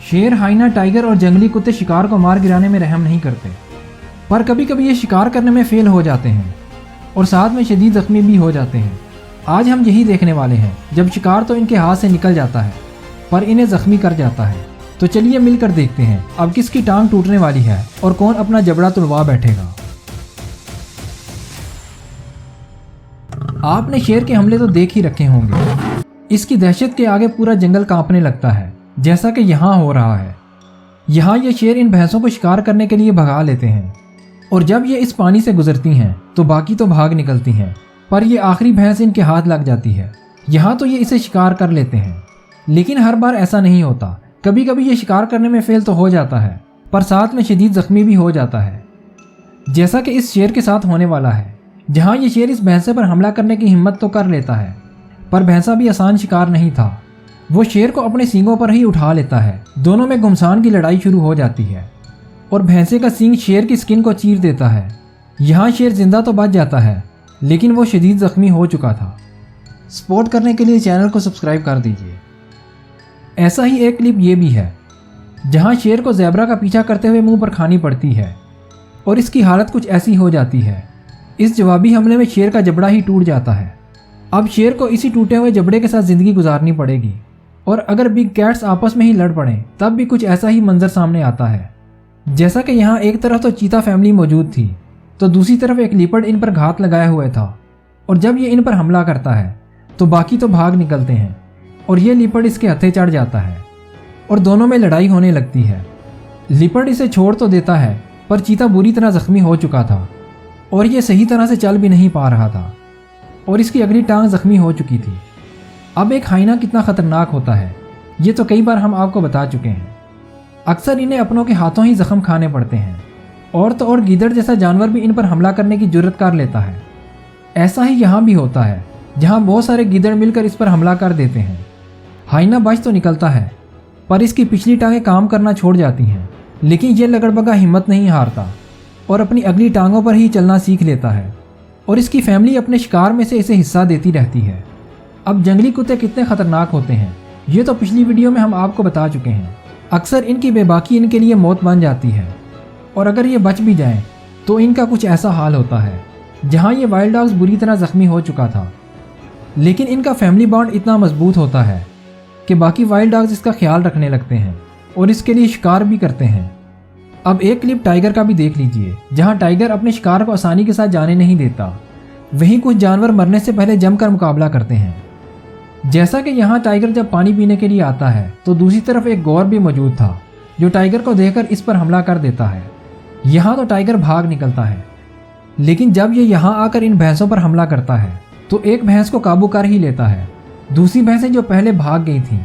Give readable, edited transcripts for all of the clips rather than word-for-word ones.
शेर, हाइना, टाइगर और जंगली कुत्ते शिकार को मार गिराने में रहम नहीं करते, पर कभी कभी ये शिकार करने में फेल हो जाते हैं और साथ में शदीद जख्मी भी हो जाते हैं। आज हम यही देखने वाले हैं, जब शिकार तो इनके हाथ से निकल जाता है पर इन्हें जख्मी कर जाता है। तो चलिए मिलकर देखते हैं अब किसकी टांग टूटने वाली है और कौन अपना जबड़ा तुड़वा बैठेगा। आपने शेर के हमले तो देख ही रखे होंगे। इसकी दहशत के आगे पूरा जंगल कांपने लगता है, जैसा कि यहाँ हो रहा है। यहाँ ये शेर इन भैंसों को शिकार करने के लिए भगा लेते हैं और जब ये इस पानी से गुजरती हैं तो बाकी तो भाग निकलती हैं, पर ये आखिरी भैंस इनके हाथ लग जाती है। यहाँ तो ये इसे शिकार कर लेते हैं, लेकिन हर बार ऐसा नहीं होता। कभी कभी ये शिकार करने में फेल तो हो जाता है, पर साथ में शदीद जख्मी भी हो जाता है, जैसा कि इस शेर के साथ होने वाला है। जहाँ ये शेर इस भैंसे पर हमला करने की हिम्मत तो कर लेता है, पर भैंसा भी आसान शिकार नहीं था। वो शेर को अपने सींगों पर ही उठा लेता है। दोनों में घुमसान की लड़ाई शुरू हो जाती है और भैंसे का सींग शेर की स्किन को चीर देता है। यहाँ शेर जिंदा तो बच जाता है, लेकिन वो शदीद जख्मी हो चुका था। सपोर्ट करने के लिए चैनल को सब्सक्राइब कर दीजिए। ऐसा ही एक क्लिप ये भी है, जहाँ शेर को ज़ेब्रा का पीछा करते हुए मुंह पर खानी पड़ती है और इसकी हालत कुछ ऐसी हो जाती है। इस जवाबी हमले में शेर का जबड़ा ही टूट जाता है। अब शेर को इसी टूटे हुए जबड़े के साथ ज़िंदगी गुजारनी पड़ेगी, और अगर बिग कैट्स आपस में ही लड़ पड़ें तब भी कुछ ऐसा ही मंजर सामने आता है। जैसा कि यहाँ एक तरफ तो चीता फैमिली मौजूद थी, तो दूसरी तरफ एक लीपर्ड इन पर घात लगाया हुआ था, और जब ये इन पर हमला करता है तो बाकी तो भाग निकलते हैं और ये लीपर्ड इसके हत्थे चढ़ जाता है और दोनों में लड़ाई होने लगती है। लीपर्ड इसे छोड़ तो देता है, पर चीता बुरी तरह जख्मी हो चुका था और ये सही तरह से चल भी नहीं पा रहा था और इसकी अगली टांग जख्मी हो चुकी थी। अब एक हाइना कितना खतरनाक होता है ये तो कई बार हम आपको बता चुके हैं। अक्सर इन्हें अपनों के हाथों ही जख्म खाने पड़ते हैं, और तो और गीदड़ जैसा जानवर भी इन पर हमला करने की जुर्रत कर लेता है। ऐसा ही यहाँ भी होता है, जहाँ बहुत सारे गीदड़ मिलकर इस पर हमला कर देते हैं। हाइना बच तो निकलता है, पर इसकी पिछली टांगें काम करना छोड़ जाती हैं, लेकिन ये लगड़बगा हिम्मत नहीं हारता और अपनी अगली टांगों पर ही चलना सीख लेता है और इसकी फैमिली अपने शिकार में से इसे हिस्सा देती रहती है। अब जंगली कुत्ते कितने खतरनाक होते हैं ये तो पिछली वीडियो में हम आपको बता चुके हैं। अक्सर इनकी बेबाकी इनके लिए मौत बन जाती है, और अगर ये बच भी जाएं तो इनका कुछ ऐसा हाल होता है। जहाँ ये वाइल्ड डॉग्स बुरी तरह जख्मी हो चुका था, लेकिन इनका फैमिली बॉन्ड इतना मजबूत होता है कि बाकी वाइल्ड डॉग्स इसका ख्याल रखने लगते हैं और इसके लिए शिकार भी करते हैं। अब एक क्लिप टाइगर का भी देख लीजिए, जहाँ टाइगर अपने शिकार को आसानी के साथ जाने नहीं देता। वहीं कुछ जानवर मरने से पहले जमकर मुकाबला करते हैं। जैसा कि यहाँ टाइगर जब पानी पीने के लिए आता है तो दूसरी तरफ एक गौर भी मौजूद था, जो टाइगर को देखकर इस पर हमला कर देता है। यहाँ तो टाइगर भाग निकलता है, लेकिन जब ये यहाँ आकर इन भैंसों पर हमला करता है तो एक भैंस को काबू कर ही लेता है। दूसरी भैंसें जो पहले भाग गई थीं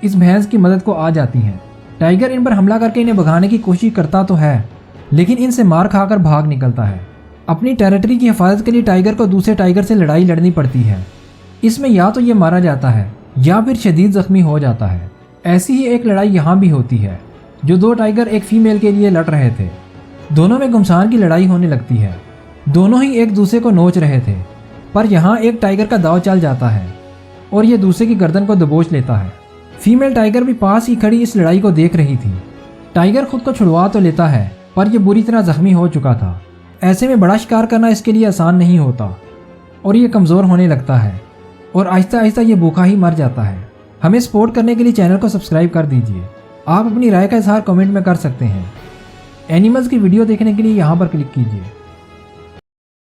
इस भैंस की मदद को आ जाती हैं। टाइगर इन पर हमला करके इन्हें भगाने की कोशिश करता तो है, लेकिन इनसे मार खाकर भाग निकलता है। अपनी टेरिटरी की हिफाजत के लिए टाइगर को दूसरे टाइगर से लड़ाई लड़नी पड़ती है। इसमें या तो ये मारा जाता है या फिर शदीद जख्मी हो जाता है। ऐसी ही एक लड़ाई यहाँ भी होती है, जो दो टाइगर एक फीमेल के लिए लड़ रहे थे। दोनों में घुमसान की लड़ाई होने लगती है। दोनों ही एक दूसरे को नोच रहे थे, पर यहाँ एक टाइगर का दांव चल जाता है और ये दूसरे की गर्दन को दबोच लेता है। फीमेल टाइगर भी पास ही खड़ी इस लड़ाई को देख रही थी। टाइगर खुद को छुड़वा तो लेता है, पर यह बुरी तरह जख्मी हो चुका था। ऐसे में बड़ा शिकार करना इसके लिए आसान नहीं होता और ये कमज़ोर होने लगता है और आहिस्ता आहिस्ता ये भूखा ही मर जाता है। हमें सपोर्ट करने के लिए चैनल को सब्सक्राइब कर दीजिए। आप अपनी राय का इजहार कमेंट में कर सकते हैं। एनिमल्स की वीडियो देखने के लिए यहाँ पर क्लिक कीजिए।